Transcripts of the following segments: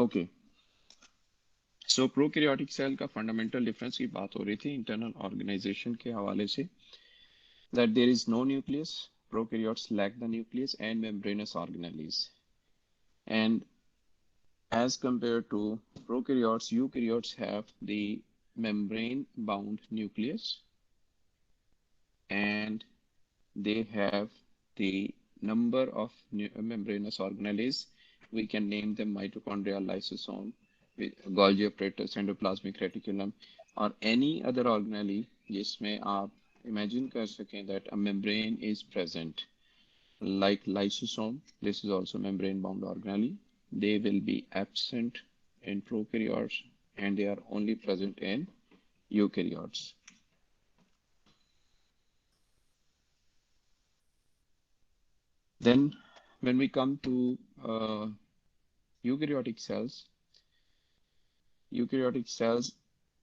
Okay, सो prokaryotic cell का fundamental difference की बात हो रही थी इंटरनल ऑर्गेनाइजेशन के हवाले से, that there is no nucleus, prokaryotes lack the nucleus and membranous organelles. And as compared to prokaryotes, eukaryotes have the membrane-bound nucleus and they have the number of membranous organelles. We can name them mitochondria, lysosome, Golgi apparatus, endoplasmic reticulum, or any other organelle जिसमें आप imagine कर सकें that a membrane is present. Like lysosome, this is also membrane-bound organelle. They will be absent in prokaryotes and they are only present in eukaryotes. Then, when we come to eukaryotic cells, eukaryotic cells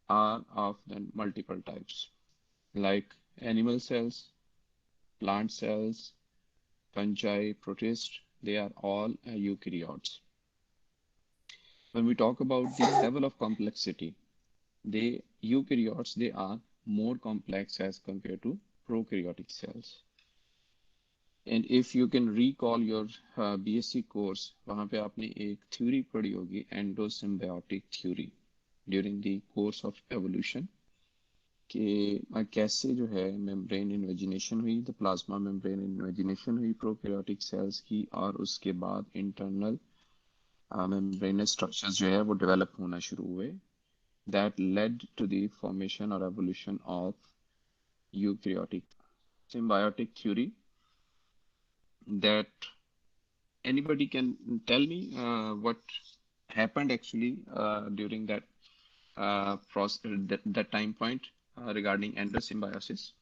are of the multiple types, like animal cells, plant cells, fungi, protists. They are all eukaryotes. When we talk about the level of complexity, eukaryotes, they are more complex as compared to prokaryotic cells. And if you can recall your BSc course, वहाँ पे आपने एक theory पढ़ी होगी, endosymbiotic theory, during the course of evolution, कि कैसे जो है membrane invagination हुई, the plasma membrane invagination हुई prokaryotic cells की, और उसके बाद internal membranous structures जो है वो develop होना शुरू हुए, that led to the formation or evolution of eukaryotic symbiotic theory. That anybody can tell me what happened actually during that process, that time point regarding endosymbiosis.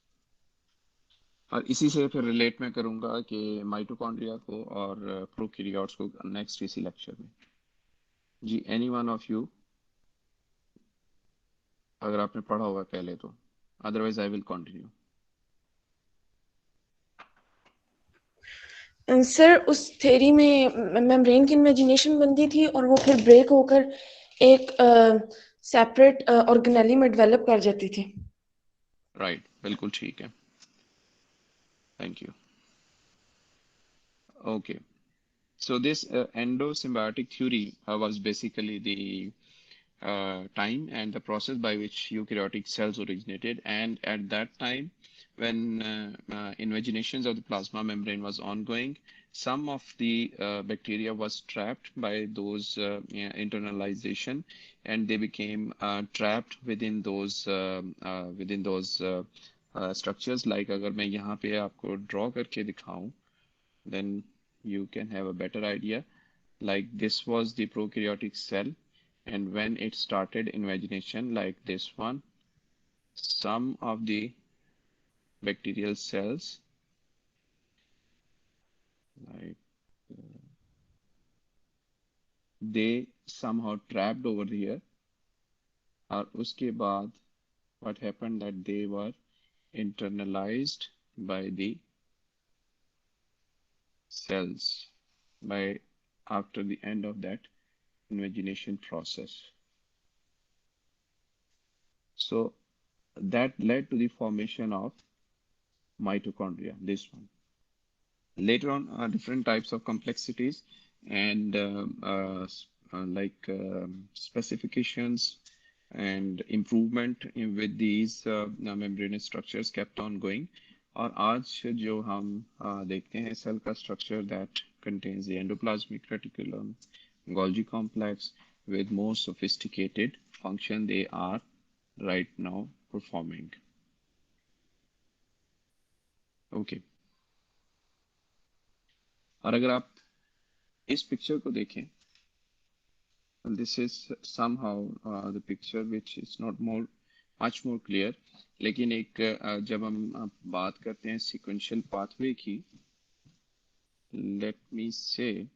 और इसी से फिर रिलेट मैं करूंगा कि माइटोकॉन्ड्रिया को और प्रोकैरियोट्स को नेक्स्ट इसी लेक्चर में। जी, एनी वन ऑफ यू, अगर आपने पढ़ा होगा पहले तो, otherwise I will continue. Sir उस थ्योरी में मेम्ब्रेन की इमेजिनेशन बनती थी और वो फिर ब्रेक होकर एक सेपरेट ऑर्गेनेली में डेवलप कर जाती थी। राइट, बिल्कुल ठीक है, thank you. Okay, so this endosymbiotic theory was basically the time and the process by which eukaryotic cells originated. And at that time, when invaginations of the plasma membrane was ongoing, some of the bacteria was trapped by those internalization, and they became trapped within those structures. Like अगर मैं यहाँ पे आपको draw करके दिखाऊं, then you can have a better idea. Like this was the prokaryotic cell, and when it started invagination like this one, some of the bacterial cells, like they somehow trapped over here, और उसके बाद what happened that they were internalized by the cells by after the end of that invagination process. So that led to the formation of mitochondria, this one. Later on, different types of complexities and specifications and improvement with these membranous structures kept on going. और आज जो हम देखते हैं cell का structure that contains the endoplasmic reticulum, Golgi complex, with more sophisticated function they are right now performing. Okay. और अगर आप इस पिक्चर को देखें, this is somehow the picture which is not much more clear, लेकिन एक जब हम बात करते हैं sequential pathway की, let me say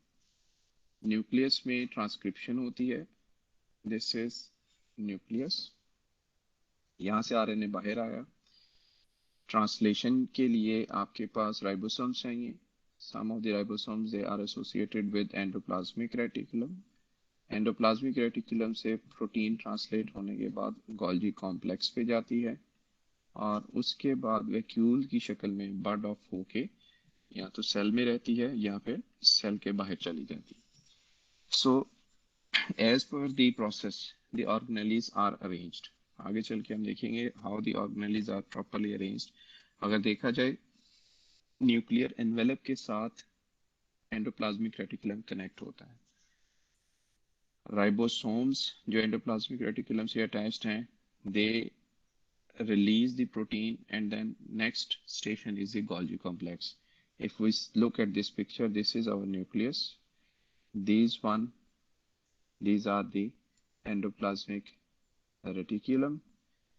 nucleus में transcription होती है, this is nucleus, यहाँ से RNA बाहर आया, translation के लिए आपके पास ribosomes चाहिए, some of the ribosomes they are associated with endoplasmic reticulum, endoplasmic reticulum से प्रोटीन ट्रांसलेट होने के बाद गोल्गी कॉम्प्लेक्स पे जाती है और उसके बाद वैक्यूल की शक्ल में बर्ड ऑफ होके या तो सेल में रहती है या फिर सेल के बाहर चली जाती है. So as per the process the organelles are arranged. आगे चल के हम देखेंगे how the organelles are properly arranged. अगर देखा जाए न्यूक्लियर एनवेलप के साथ एंडोप्लाज्मिक रेटिकुलम कनेक्ट होता है. राइबोसोम्स जो एंडोप्लाज्मिक रेटिकुलम से अटैच्ड हैं, दे release the protein and then next station is the Golgi complex. If we look at this picture, this is our nucleus. These one, these are the endoplasmic reticulum,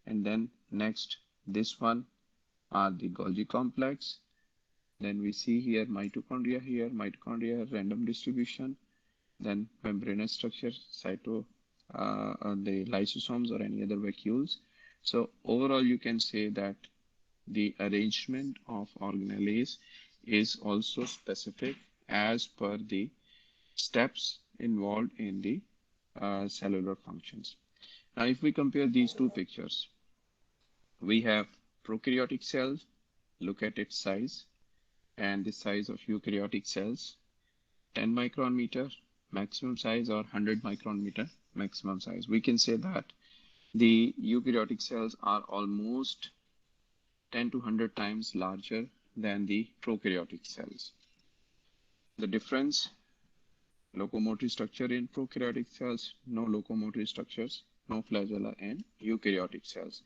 and then next this one are the Golgi complex. Then we see here mitochondria, random distribution, then membranous structure, the lysosomes or any other vacuoles. So overall, you can say that the arrangement of organelles is also specific as per the steps involved in the cellular functions. Now, if we compare these two pictures, we have prokaryotic cells, look at its size, and the size of eukaryotic cells, 10 micron meter maximum size or 100 micron meter maximum size. We can say that the eukaryotic cells are almost 10 to 100 times larger than the prokaryotic cells. The difference, locomotor structure in prokaryotic cells, no locomotor structures, no flagella in eukaryotic cells.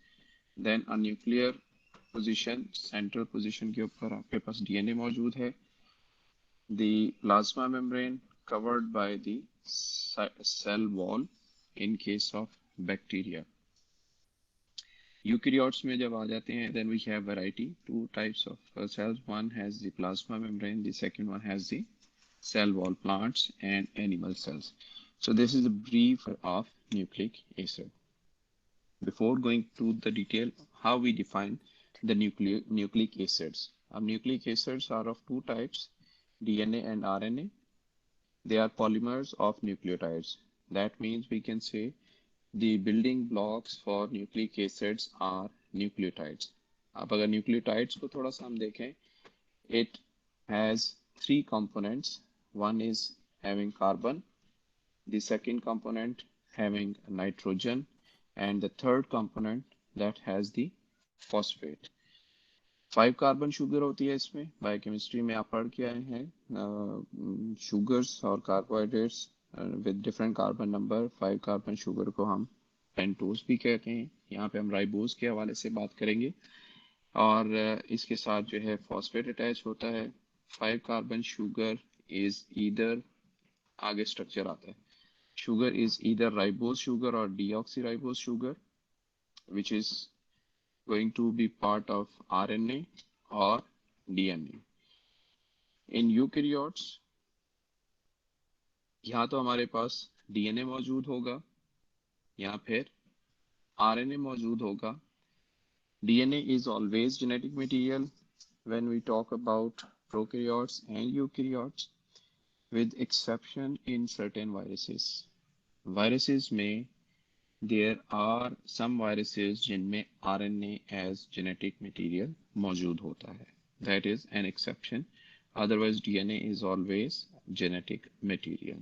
Then a nuclear position, central position के ऊपर आपके पास DNA मौजूद है. The plasma membrane covered by the cell wall in case of bacteria. Eukaryotes में जब आ जाते हैं, then we have variety, two types of cells. One has the plasma membrane, the second one has the cell wall, plants and animal cells. So this is a brief of nucleic acid. Before going to the detail, how we define the nucleic acids. Nucleic acids are of two types, DNA and RNA. They are polymers of nucleotides. That means we can say the building blocks for nucleic acids are nucleotides. अब अगर nucleotides को थोड़ा सा हम देखें, it has three components. One is having carbon, the second component having nitrogen, and the third component that has the phosphate. 5 carbon sugar होती है इसमें. बायोकेमिस्ट्री में आप पढ़ के आए हैं शुगर्स और carbohydrates with different carbon number. 5 carbon sugar को हम पेंटोज भी कहते हैं. यहाँ पे हम राइबोज के हवाले से बात करेंगे. और इसके साथ जो है फॉस्फेट अटैच होता है. 5 कार्बन शुगर इज ईदर, आगे स्ट्रक्चर आता है, sugar is either ribose sugar और deoxy sugar which is going to be part of RNA or DNA. In eukaryotes, या तो हमारे पास DNA मौजूद होगा या फिर RNA मौजूद होगा. DNA is always genetic material when we talk about prokaryotes and eukaryotes, with exception in certain viruses. Viruses में there are some viruses जिनमें RNA as genetic material मौजूद होता है. That is an exception. Otherwise, DNA is always genetic material.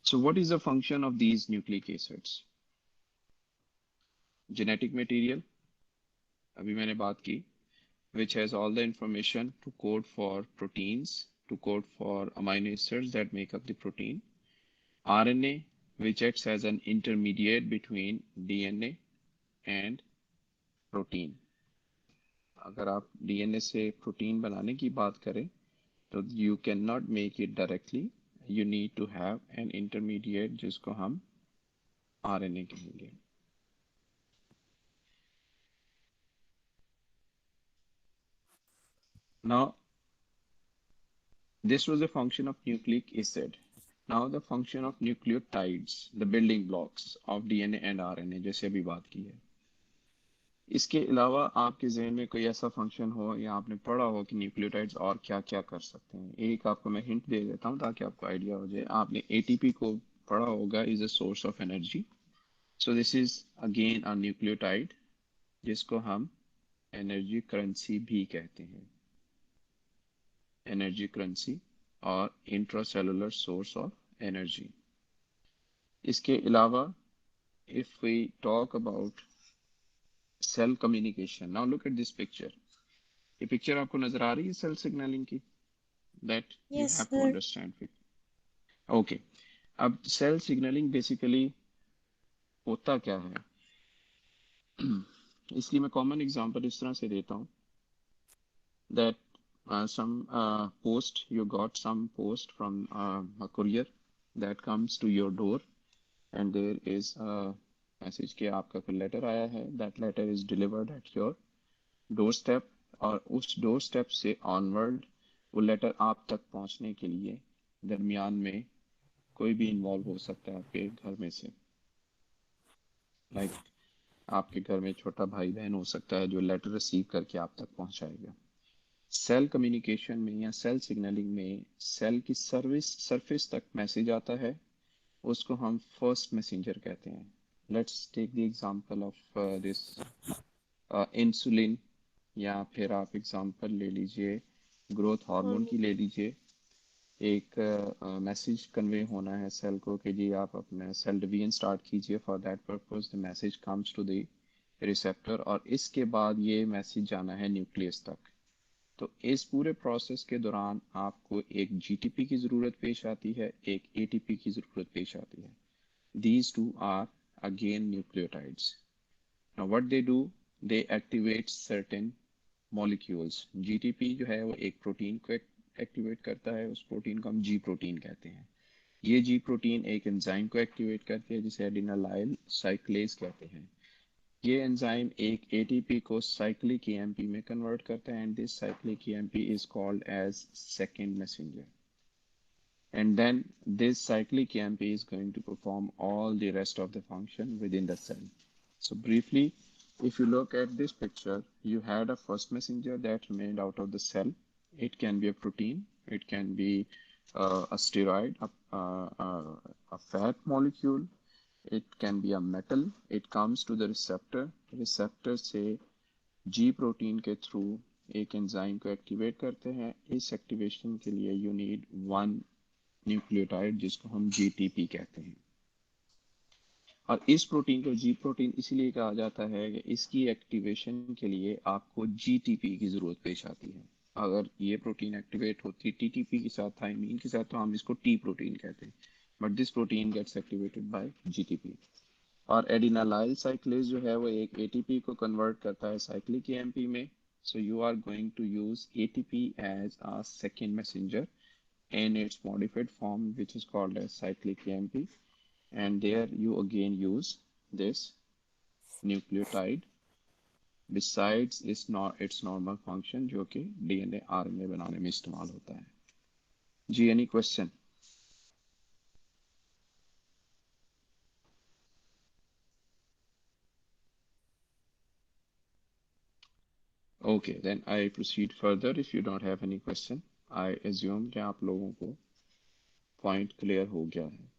So what is the function of these nucleic acids? Genetic material, अभी मैंने बात की, which has all the information to code for proteins, to code for amino acids that make up the protein. RNA, which acts as an intermediate between DNA and protein. अगर आप DNA से protein बनाने की बात करें तो you cannot make it directly. You need to have an intermediate जिसको हम RNA कहेंगे. Now, this was the function of nucleic acid. Now the function of nucleotides, the building blocks of DNA and RNA, जैसे अभी बात की है. इसके अलावा आपके जहन में कोई ऐसा फंक्शन हो या आपने पढ़ा हो कि न्यूक्लियोटाइड्स और क्या क्या कर सकते हैं. एक आपको मैं हिंट दे देता हूँ ताकि आपको आइडिया हो जाए. आपने ATP को पढ़ा होगा, is a source of energy. So this is again a nucleotide जिसको हम एनर्जी करेंसी भी कहते हैं. एनर्जी करेंसी और इंट्रासेलुलर सोर्स ऑफ एनर्जी. इसके अलावा if we talk about cell communication, now look at this picture. ये पिक्चर आपको नजर आ रही है सेल सिग्नलिंग की? That you yes have to sir. understand. Okay. अब सेल सिग्नलिंग बेसिकली होता क्या है? इसलिए मैं कॉमन एग्जांपल इस तरह से देता हूँ that some post, you got some post from a courier that comes to your door, and there is a message कि आपका कोई लेटर आया है. That letter is delivered at your doorstep, और उस doorstep से onward वो लेटर आप तक पहुंचने के लिए दरमियान में कोई भी इन्वॉल्व हो सकता है आपके घर में से. लाइक आपके घर में छोटा भाई बहन हो सकता है जो लेटर रिसीव करके आप तक पहुंचाएगा. सेल कम्युनिकेशन में या सेल सिग्नलिंग में सेल की सर्विस सरफेस तक मैसेज आता है, उसको हम फर्स्ट मैसेंजर कहते हैं. Let's take the example of this insulin, या फिर आप एग्जांपल ले लीजिए ग्रोथ हार्मोन की ले लीजिए. एक मैसेज कन्वे होना है सेल को कि जी आप अपना सेल डिवीजन स्टार्ट कीजिए. For that purpose the message comes to the receptor, और इसके बाद ये मैसेज जाना है न्यूक्लियस तक. तो इस पूरे प्रोसेस के दौरान आपको एक जीटीपी की ज़रूरत पेश आती है, एक एटीपी की ज़रूरत पेश आती है. These two are again nucleotides. Now what they do, they activate certain molecules. GTP जो है वो एक प्रोटीन को एक्टिवेट करता है, उस प्रोटीन को हम जी प्रोटीन कहते हैं. ये जी प्रोटीन एक एंजाइम को एक्टिवेट करती है जिसे एडिनालाइल साइक्लेज कहते हैं. ये एंजाइम एक एटीपी को साइक्लिक ईएमपी में कन्वर्ट करता है, and this cyclic AMP is called as second messenger. And then this cyclic EMP is going to perform all the rest of the function within the cell. So briefly, if you look at this picture, you had a first messenger that remained out of the cell. It can be a protein, it can be a steroid, a fat molecule, it can be a metal. It comes to the receptor. Receptor से जी protein के through एक enzyme को activate करते हैं. इस activation के लिए you need one nucleotide जिसको हम जीटीपी कहते हैं. और इस प्रोटीन को जी प्रोटीन इसलिए कहा जाता है कि इसकी एक्टिवेशन के लिए आपको जीटीपी की जरूरत पेश आती है. अगर ये प्रोटीन एक्टिवेट होती टीटीपी के साथ, थाइमीन के साथ, तो हम इसको टी प्रोटीन कहते हैं. But this protein gets activated by GTP. और एडिनालाइल साइक्लेज जो है वो एक एटीपी को कन्वर्ट करता है साइक्लिक ईएमपी में. So you are going to use ATP as a second messenger in its modified form, which is called as cyclic EMP, and there you again use this nucleotide besides its normal function जो कि DNA RNA बनाने में इस्तेमाल होता है. जी, any question? Okay, then I proceed further. If you don't have any question, I assume कि आप लोगों को पॉइंट क्लियर हो गया है.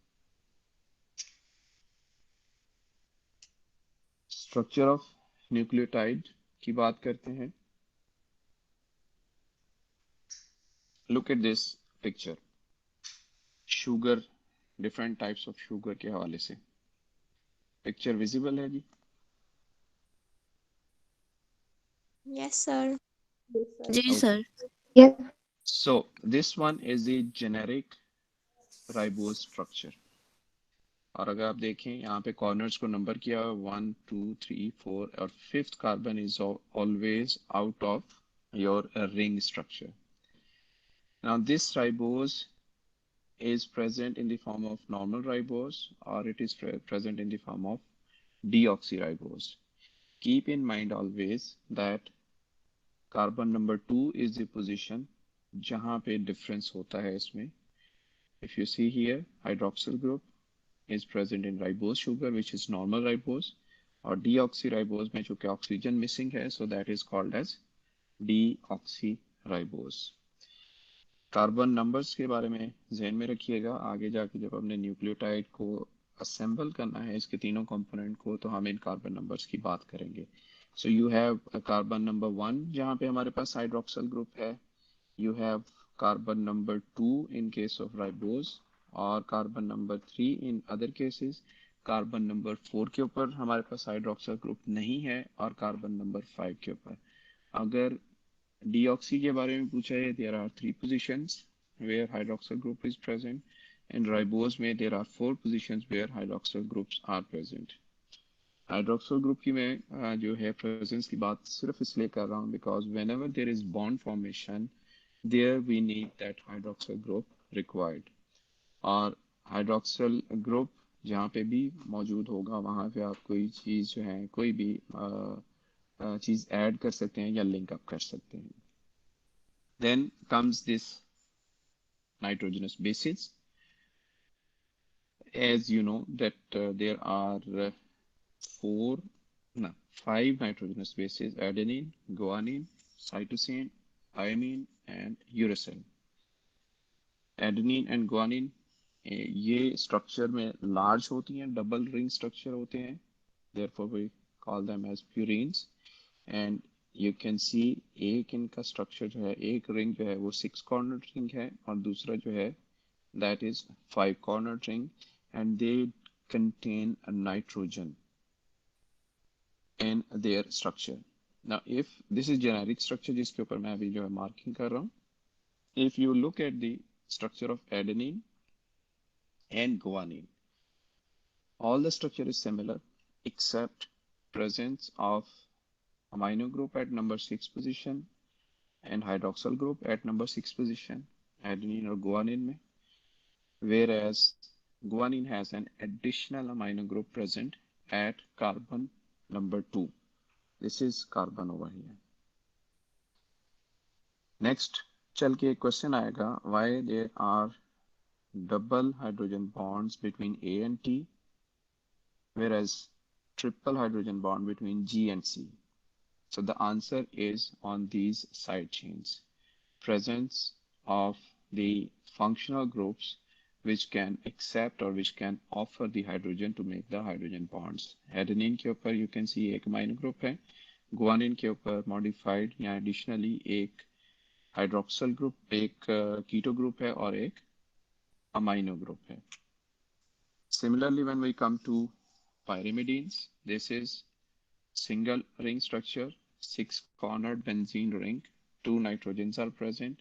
स्ट्रक्चर ऑफ न्यूक्लियोटाइड की बात करते हैं. Look at this picture. Sugar, different types of sugar के हवाले से पिक्चर विजिबल है जी? Yes sir. जी Okay. Sir. Yes. So this one is the generic ribose structure. और अगर आप देखें यहाँ पे कॉर्नर्स को नंबर किया 1 2 3 4 और fifth carbon is always out of your ring structure. Now this ribose is present in the form of normal ribose, or it is present in the form of deoxyribose. Keep in mind always that carbon number 2 is the position जहाँ पे difference होता है इसमें. If you see here, hydroxyl group is present in ribose sugar, which is normal ribose, और deoxyribose में चूंकि oxygen missing है, so that is called as deoxyribose. Carbon numbers के बारे में ध्यान में रखिएगा, आगे जाके जब हमने न्यूक्लियोटाइड को असेंबल करना है इसके तीनों कंपोनेंट को, तो हम इन कार्बन नंबर्स की बात करेंगे। So you have carbon number 1 जहाँ पे हमारे पास हाइड्रोक्सिल ग्रुप है, you have carbon number 2 in case of ribose, और carbon number 3 in other cases। Carbon number 4 के ऊपर हमारे पास हाइड्रोक्सिल ग्रुप नहीं है, और कार्बन नंबर 5 के ऊपर। अगर डीऑक्सी के बारे में पूछा है, there are 3 positions where hydroxyl group is present, and ribose में there are 4 positions where hydroxyl groups are present। Hydroxyl group की मैं जो है प्रेजेंस की बात सिर्फ इसलिए कर रहा हूँ because when ever there is bond formation, there we need that hydroxyl group required। और हाइड्रोक्सिल ग्रुप जहाँ पे भी मौजूद होगा वहाँ पे आप कोई चीज़ जो है, कोई भी चीज़ ऐड कर सकते हैं या लिंक अप कर सकते हैं। Then comes this nitrogenous bases। as you know that there are four no 5 nitrogenous bases: adenine, guanine, cytosine, thymine and uracil। Adenine and guanine ये स्ट्रक्चर में लार्ज होती हैं, डबल रिंग स्ट्रक्चर होते हैं, therefore we call them as purines। And you can सी एक इनका structure जो है, एक रिंग जो है वो 6 कॉर्नर रिंग है, और दूसरा जो है that is 5 corner ring, and they contain nitrogen in their structure। Now if this is generic structure जिसके ऊपर मैं अभी जो है मार्किंग कर रहा हूँ, if you look at the structure of adenine and guanine, all the structure is similar except presence of amino group at number 6 position and hydroxyl group at number 6 position, adenine or guanine में, whereas guanine has an additional amino group present at carbon number 2। This is carbon over here। Next चल के एक question आएगा, why there are double hydrogen bonds between A and T whereas triple hydrogen bond between G and C। So the answer is on these side chains, presence of the functional groups which can accept or which can offer the hydrogen to make the hydrogen bonds। Adenine के ऊपर you can see एक amino group है, guanine के ऊपर modified या additionally एक hydroxyl group, एक keto group है और एक amino group है। Similarly, when we come to pyrimidines, this is single ring structure, 6 cornered benzene ring, 2 nitrogens are present।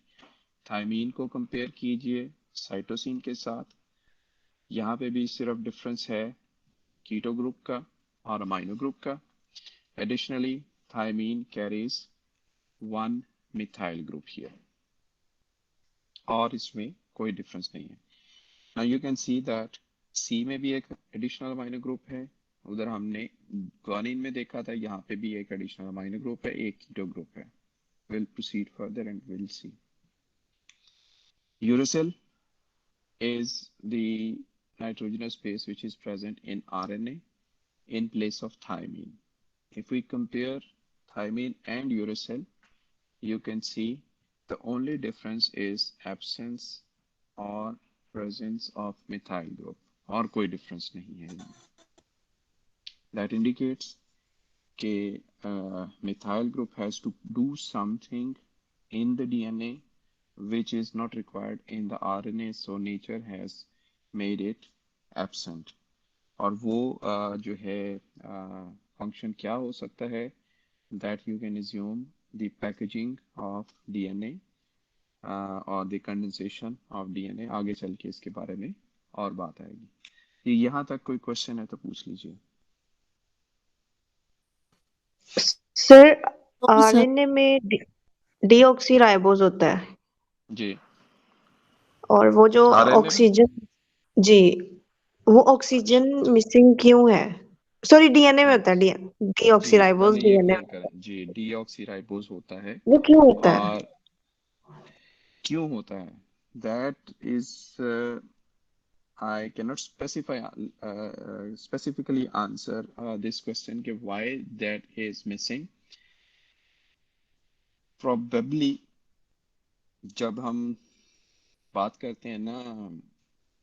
Thymine को कंपेयर कीजिए साइटोसिन के साथ, यहाँ पे भी सिर्फ डिफरेंस है कीटो ग्रुप का और अमाइनो ग्रुप का। Additionally thymine carries 1 methyl group here, और इसमें कोई डिफरेंस नहीं है। Now you can see that C में भी एक एडिशनल अमाइनो ग्रुप है, उधर हमने ग्वानिन में देखा था, यहाँ पे भी एक एडिशनल अमाइनो ग्रुप है, एक कीटो ग्रुप है। We'll proceed further and we'll see। Uracil is the nitrogenous base which is present in RNA in place of thymine। If we compare thymine and uracil, you can see the only difference is absence or presence of methyl group, और कोई difference नहीं है। That indicates कि methyl group has to do something in the DNA which is not required in the RNA, so nature has made it absent। और वो जो है function क्या हो सकता है, that you can assume the packaging of DNA और the condensation of DNA। आगे चल के इसके बारे में और बात आएगी। यहाँ तक कोई क्वेश्चन है तो पूछ लीजिए। सर तो सर आरएनए में डीऑक्सीराइबोज होता है जी, और वो जो RNA में ऑक्सीजन जी वो ऑक्सीजन मिसिंग क्यों है? सॉरी डीएनए में होता है जी डीऑक्सीराइबोज मैंने ये डीएनए क्लियर करा जी, डीऑक्सीराइबोज होता है। वो क्यों होता है? और क्यों होता है, that is I cannot specify specifically answer this question कि why that is missing। Probably जब हम बात करते हैं ना,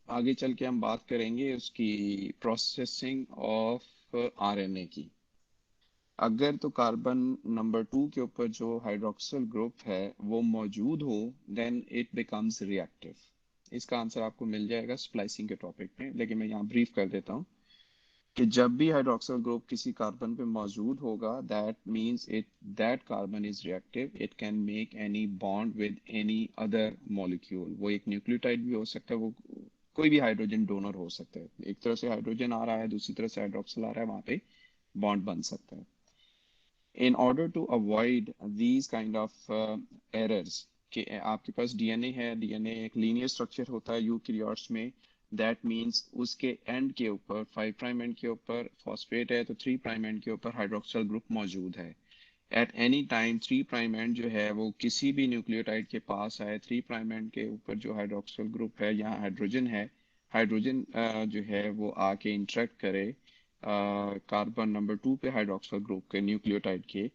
आगे चल के हम बात करेंगे उसकी प्रोसेसिंग ऑफ आरएनए की। अगर तो कार्बन नंबर 2 के ऊपर जो हाइड्रोक्सिल ग्रुप है वो मौजूद हो, देन इट बिकम्स रिएक्टिव। इसका आंसर आपको मिल जाएगा स्प्लाइसिंग के टॉपिक में, लेकिन मैं यहाँ ब्रीफ कर देता हूँ कि जब भी हाइड्रोक्सिल ग्रुप किसी कार्बन पे मौजूद होगा, that means it that carbon is reactive, it can make any bond with any other molecule. वो एक न्यूक्लियोटाइड भी हो सकता है, वो कोई भी हाइड्रोजन डोनर हो सकता है। एक तरह से हाइड्रोजन आ रहा है, दूसरी तरह से हाइड्रोक्सिल आ रहा है, वहां पे बॉन्ड बन सकता है। In order to avoid these kind of errors, कि आपके पास डीएनए है, डीएनए एक लीनियर स्ट्रक्चर होता है यूकैरियोट्स में, दैट मींस उसके एंड के ऊपर 5 प्राइम एंड के ऊपर फॉस्फेट है, तो 3 प्राइम एंड के ऊपर हाइड्रोक्सिल ग्रुप मौजूद है। At any time 3 prime and जो है वो किसी भी न्यूक्लियोटाइड के पास आए, 3 प्राइम एंड के ऊपर जो हाइड्रोक्सिल ग्रुप है, यहाँ हाइड्रोजन है, हाइड्रोजन जो है वो आके इंटरेक्ट करे कार्बन नंबर 2 पे हाइड्रोक्सिल ग्रुप के न्यूक्लियोटाइड के,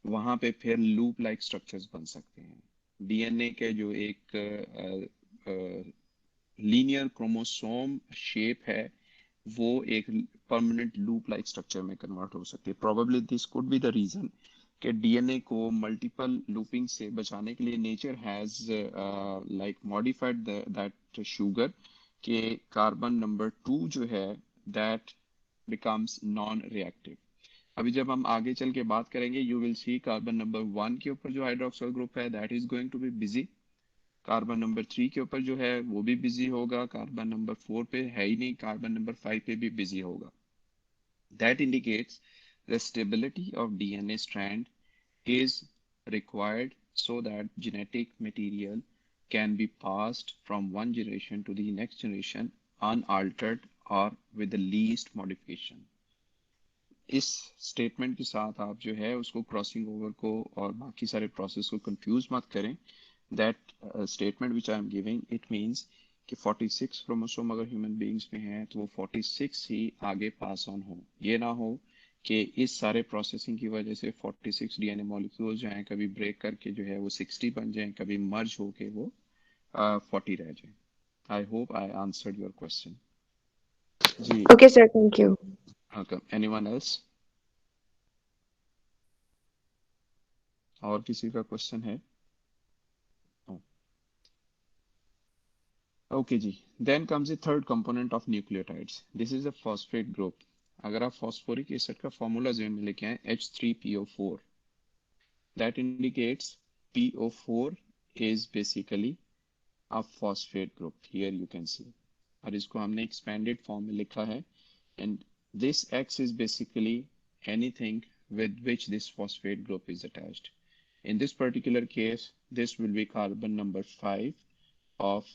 वहां पे फिर लूप लाइक स्ट्रक्चर्स बन सकते हैं। डीएनए के जो एक लीनियर क्रोमोसोम शेप है, वो एक परमानेंट लूप लाइक स्ट्रक्चर में कन्वर्ट हो सकती है। Probably this could be the reason कि डीएनए को मल्टीपल लूपिंग से बचाने के लिए nature has like modified that sugar, के कार्बन नंबर 2 जो है दैट बिकम्स नॉन रिएक्टिव। अभी जब हम आगे चल के बात करेंगे, you will see carbon number 1 के ऊपर जो हाइड्रोक्सिल ग्रुप है that is going to be busy, carbon number 3 के ऊपर जो है वो भी बिजी होगा, कार्बन नंबर 4 पे है ही नहीं, कार्बन नंबर 5 पे भी बिजी होगा। That indicates the stability of DNA strand is required so that genetic material can be passed from one generation to the next generation unaltered or with the least modification. इस statement के साथ आप जो है उसको crossing over को और बाकी सारे प्रोसेस को कंफ्यूज मत करें। That statement which I am giving, it means कि 46 क्रोमोसोम अगर ह्यूमन बींग्स में है तो वो 46 ही आगे पास ऑन हो। ये ना हो कि इस सारे प्रोसेसिंग की वजह से 46 डीएनए मॉलिक्यूल जो हैं कभी ब्रेक करके जो है वो 60 बन जाएं, कभी मर्ज होके वो 40 रह जाए। I hope I answered your question. जी, Okay, sir. Thank you. Anyone else? और किसी का क्वेश्चन है? ओके जी, then comes the third component of nucleotides, this is a phosphate group. अगर आप फॉस्फोरिक एसिड का फॉर्मूला जेन में लेके आए H3PO4, that indicates PO4 is basically a phosphate group, here you can see, और इसको हमने expanded form में लिखा है, and this X is basically anything with which this phosphate group is attached. In this particular case, this will be carbon number 5 of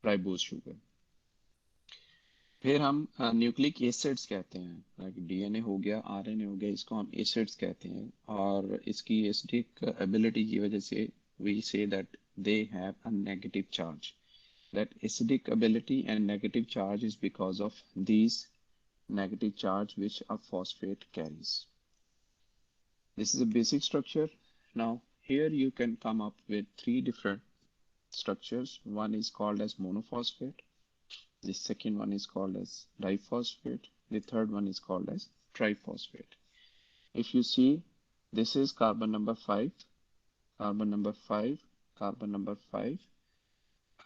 ribose sugar. फिर हम nucleic acids कहते हैं, लाइक डीएनए हो गया, RNA हो गया, इसको हम एसिड्स कहते हैं, और इसकी एसिडिक एबिलिटी की वजह से we say that they have a negative charge. That acidic ability and negative charge is because of these negative charge which a phosphate carries. This is a basic structure. Now here you can come up with three different structures. One is called as monophosphate. The second one is called as diphosphate. The third one is called as triphosphate. If you see, this is carbon number 5, carbon number 5, carbon number 5.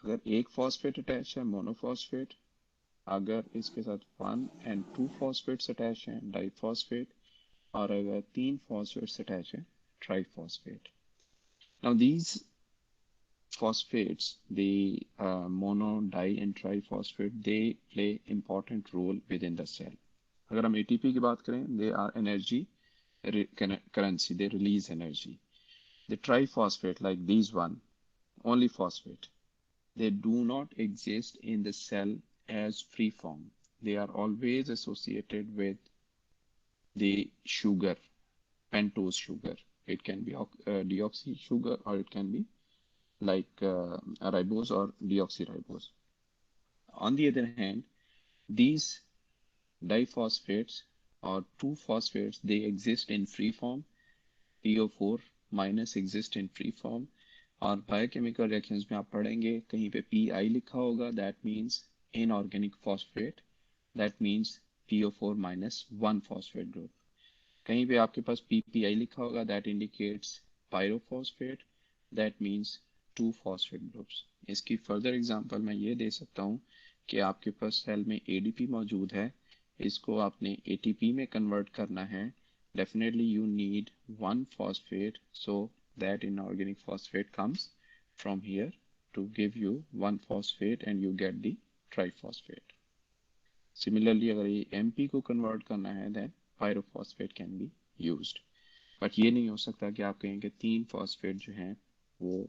अगर एक phosphate attach है monophosphate, अगर इसके साथ 1 and 2 phosphates attach हैं diphosphate, और अगर 3 phosphates attach हैं triphosphate. Now these phosphates, the mono, di and triphosphate, they play important role within the cell. अगर हम ATP की बात करें, they are energy currency, they release energy. The triphosphate, like these one, only phosphate, they do not exist in the cell as free form. They are always associated with the sugar, pentose sugar. It can be deoxy sugar, or it can be like ribose or deoxyribose. On the other hand, these diphosphates or 2 phosphates, they exist in free form. PO4 minus exist in free form, और biochemical reactions में आप पढ़ेंगे कहीं पे P लिखा होगा, that means inorganic phosphate, that means PO4 minus 1 phosphate group. कहीं पे आपके पास PPI लिखा होगा, that indicates pyrophosphate, that means 2 phosphate groups. इसकी फर्दर एग्जांपल मैं ये दे सकता हूँ कि आपके पास सेल में ADP मौजूद है, इसको आपने ATP में कन्वर्ट करना है, definitely you need 1 phosphate, so that inorganic phosphate comes from here to give you 1 phosphate and you get the triphosphate. Similarly, अगर ये MP को कन्वर्ट करना है then pyrophosphate can be used. But ये नहीं हो सकता कि आप कहें कि 3 फॉस्फेट जो हैं वो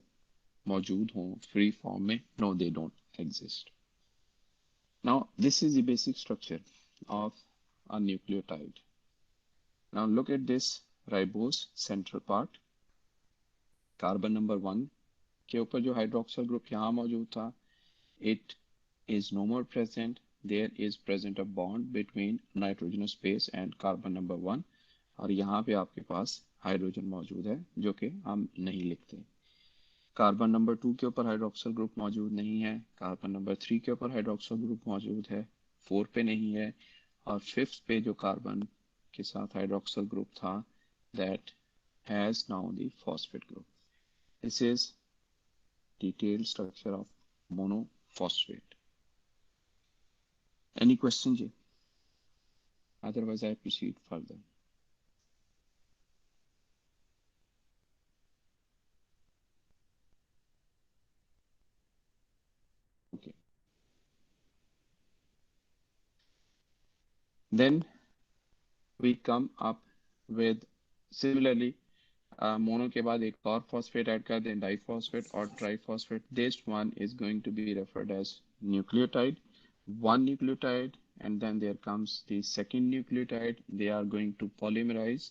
मौजूद हों फ्री फॉर्म में। No, they don't exist. Now this is the basic structure of a nucleotide. Now look at this ribose central part, carbon number 1 के ऊपर जो हाइड्रोक्सिल ग्रुप यहाँ मौजूद था, it is no more present. There is present a bond between nitrogenous base and carbon number 1, और यहाँ पे आपके पास हाइड्रोजन मौजूद है जो कि हम नहीं लिखते। कार्बन नंबर 2 के ऊपर हाइड्रोक्सिल ग्रुप मौजूद नहीं है, कार्बन नंबर 3 के ऊपर हाइड्रोक्सिल ग्रुप मौजूद है, 4 पे नहीं है, और 5th पे जो कार्बन के साथ हाइड्रोक्सिल ग्रुप था, that has now the phosphate group. This is detailed structure of monophosphate. Any question, Ji? Otherwise, I proceed further. Okay. Then we come up with similarly mono के बाद एक और phosphate add कर दें, diphosphate और triphosphate. This one is going to be referred as nucleotide, one nucleotide, and then there comes the second nucleotide. They are going to polymerize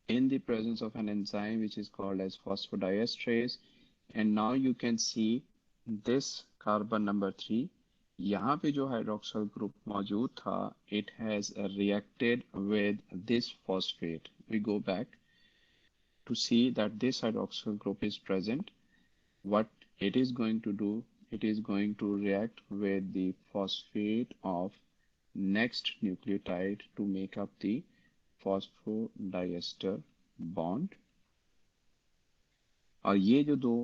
in the presence of an enzyme which is called as phosphodiesterase. And now you can see this carbon number 3, यहाँ पे जो hydroxyl group मौजूद था, it has reacted with this phosphate. We go back to see that this hydroxyl group is present. What it is going to do, it is going to react with the phosphate of next nucleotide to make up the phosphodiester bond. और ये जो दो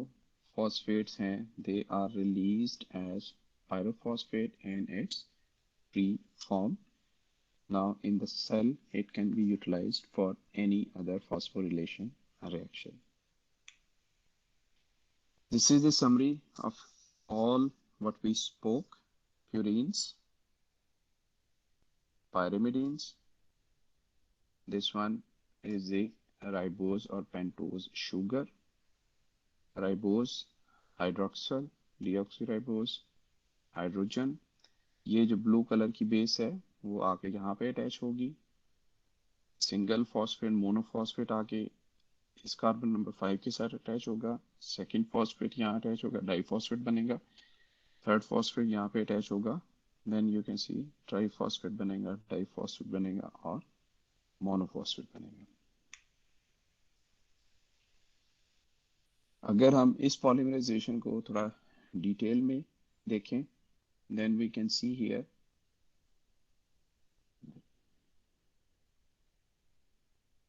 phosphates हैं, they are released as pyrophosphate in its free form. Now in the cell, it can be utilized for any other phosphorylation reaction. This is the summary of all what we spoke: purines, pyrimidines. This one is the ribose or pentose sugar, ribose, hydroxyl, deoxyribose, hydrogen. ये जो blue colour की base है वो आके यहाँ पे attach होगी, single phosphate monophosphate आके इस कार्बन नंबर 5 के साथ अटैच होगा, सेकेंड फॉस्फेट यहाँ अटैच होगा, डाइफॉस्फेट बनेगा, थर्ड फॉस्फेट यहाँ पे अटैच होगा, then you can see triphosphate बनेगा, डाइफॉस्फेट बनेगा और मोनोफॉस्फेट बनेगा। अगर हम इस पॉलीमराइजेशन को थोड़ा डिटेल में देखें, then we can see here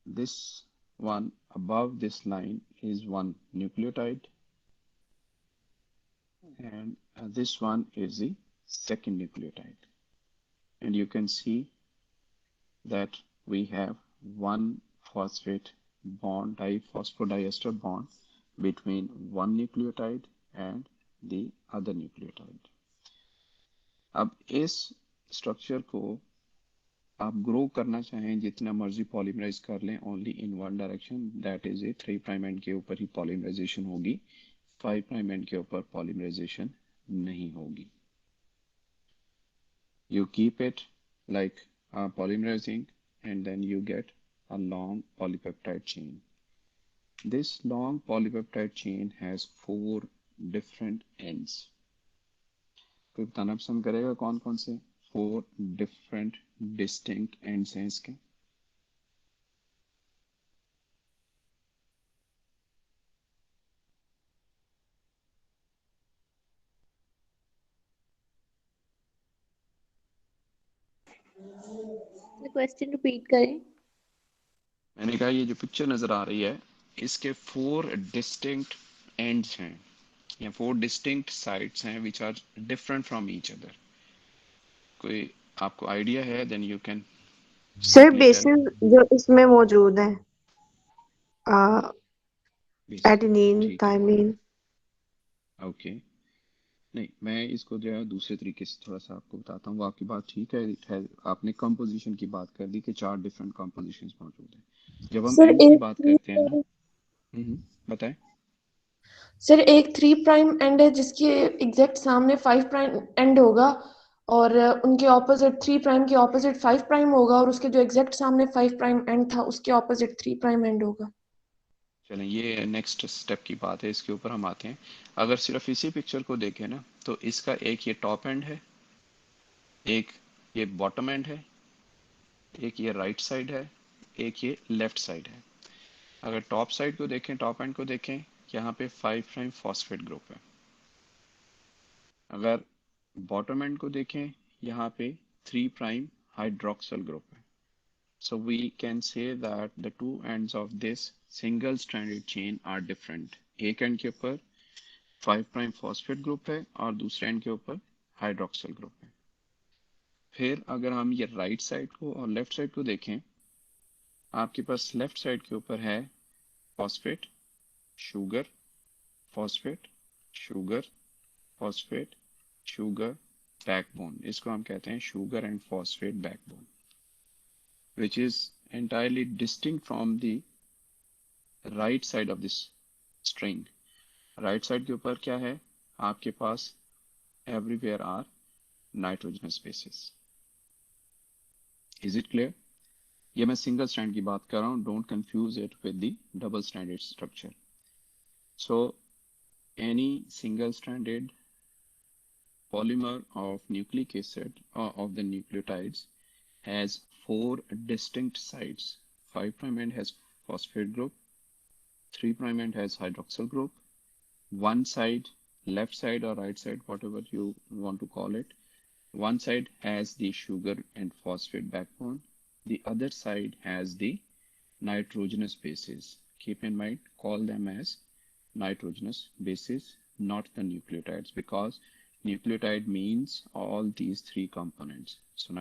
this one above this line is one nucleotide, and this one is the second nucleotide, and you can see that we have one phosphate bond, diphosphodiester bond between one nucleotide and the other nucleotide. अब इस structure को आप grow करना चाहें, जितना मर्जी polymerase कर लें, only in one direction, that is a 3' and के ऊपर ही पॉलीमराइजेशन होगी, 5' एंड के ऊपर पॉलीमराइजेशन नहीं होगी। You keep it like polymerizing, and then you get a long polypeptide chain. This long polypeptide chain has 4 different ends. कोई बताना पसंद करेगा कौन कौन से 4 different distinct ends हैं इसके? क्वेश्चन रिपीट करें। मैंने कहा ये जो पिक्चर नजर आ रही है इसके 4 डिस्टिंक्ट एंड्स हैं या 4 डिस्टिंक्ट साइड्स हैं which are different from each other. कोई आपको आइडिया है then you can sir simply tell. Bases जो इसमें मौजूद है, बेसिस एडेनिन, ठीक है। थायमिन। ओके, नहीं मैं इसको जो है दूसरे तरीके से थोड़ा सा आपको बताता हूँ। वो आपकी बात ठीक है। आपने कंपोजिशन की बात कर दी कि 4 डिफरेंट कंपोजिशंस मौजूद हैं। जब हम सर एंड्स की एक बात करते हैं ना, बताएं। सर एक 3 प्राइम एंड है जिसके एग्जैक्ट सामने 5 प्राइम एंड होगा और उनके ऑपोजिट 3 प्राइम के ऑपोजिट 5 प्राइम होगा और उसके जो एग्जैक्ट सामने 5 प्राइम एंड था उसके ऑपोजिट 3 प्राइम एंड होगा। चलें, ये नेक्स्ट स्टेप की बात है, इसके ऊपर हम आते हैं। अगर सिर्फ इसी पिक्चर को देखें ना तो इसका एक ये टॉप एंड है, एक ये बॉटम एंड है, एक ये राइट साइड है, एक ये लेफ्ट साइड है। अगर टॉप साइड को देखें, टॉप एंड को देखें, यहाँ पे 5 प्राइम फॉस्फेट ग्रुप है। अगर बॉटम एंड को देखें, यहाँ पे 3 प्राइम हाइड्रोक्सिल ग्रुप है। So we can say that the two ends of this single stranded chain are different. एक एंड के ऊपर 5 प्राइम फॉस्फेट ग्रुप है और दूसरे एंड के ऊपर हाइड्रोक्सिल ग्रुप है। फिर अगर हम ये राइट साइड को और लेफ्ट साइड को देखें, आपके पास लेफ्ट साइड के ऊपर है phosphate, sugar, phosphate, sugar, phosphate, sugar, backbone. इसको हम कहते हैं sugar and phosphate backbone, which is entirely distinct from the right side of this string. Right side के ऊपर क्या है आपके पास? Everywhere are nitrogenous bases. Is it clear? ये मैं सिंगल स्ट्रैंड की बात कर रहा हूँ, don't confuse it with the double stranded structure. So any single stranded polymer of nucleic acid of the nucleotides has 4 distinct sides. 5 prime end has phosphate group, 3 prime end has hydroxyl group, one side, left side or right side, whatever you want to call it, one side has the sugar and phosphate backbone, the other side has the nitrogenous bases. Keep in mind, call them as nitrogenous bases, not the nucleotides, because nucleotide means all these 3 components. So